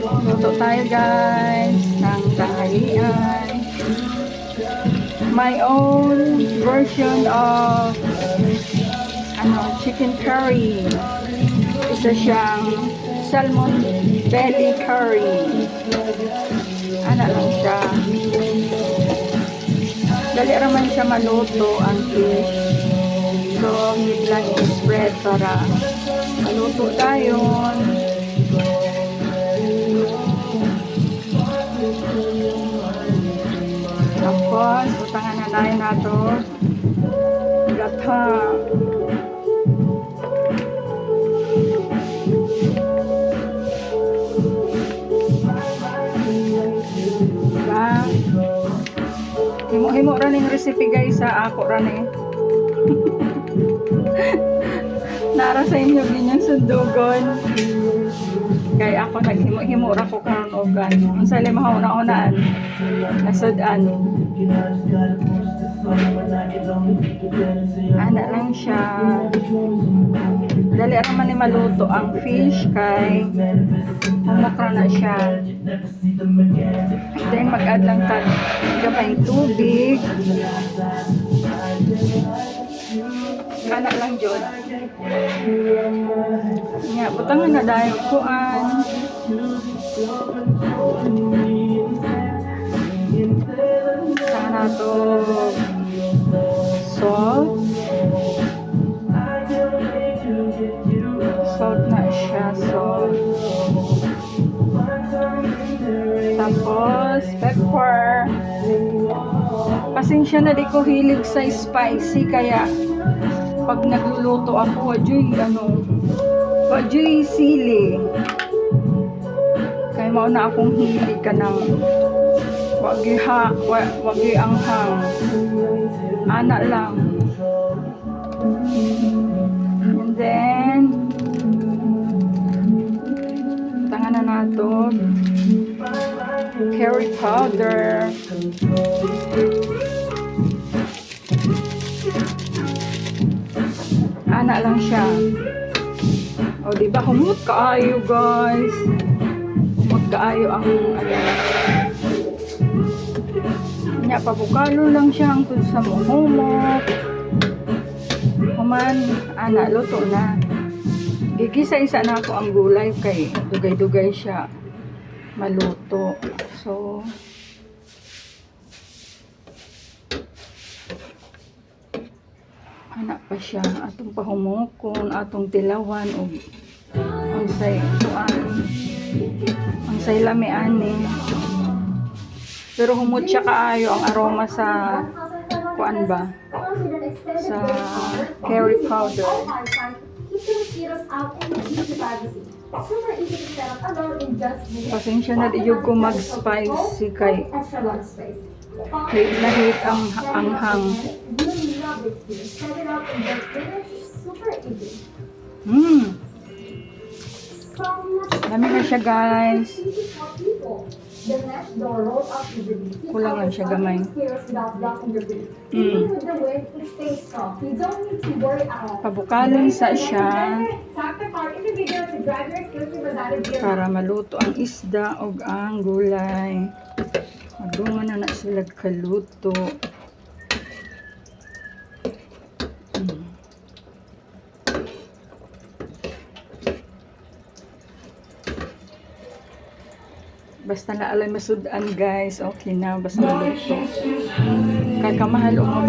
Luto tayo guys ng tanghalian. My own version of chicken curry. Isa siyang salmon belly curry. Lang siya. Dali raman siya maluto ang fish. So, need lang i-spread para maluto tayo. Tapos, utangan na tayo nato. Gata. Diba? Himo-himo rin yung recipe guys sa ako rin eh. Nara sa inyo ginyang sundugon. Kaya ako naghimo-himo ra ko karon og ang sa limahaw na unaan. Nasudan. Lang siya. Dali ra man ni maluto ang fish kay humokra na siya. Then mag-add lang tag gamay tubig. Lang jud. Nya butangan na dayon kuan. Sana to salt na siya, salt. Tapos pepper. Pasensya na di ko hilig sa spicy kaya pag nagluluto ako wajoy sili kaya mao na akong hilig ka ng wagi anghang lang. And then tangan na nato curry powder. Lang siya. O diba humot kaayo guys. Humot kaayo ang nya pabukalo lang siya hangtod sa humot. Human luto na. Gigisa-isa na ako ang gulay kay dugay-dugay siya maluto. So pa siya atong pahumukon, atong tilawan o ang say lamian pero humot siya kaayo ang aroma sa kuan ba sa curry powder. Pasensya na diyo ko mag-spicy kay hate ang anghang. Dami na siya guys. Kulang lang siya gamay. Pabukalon sa siya para maluto ang isda o ang gulay. Madungan na sila kaluto. Basta na alay masudan guys, okay na, basta maluto. Kaya kamahal o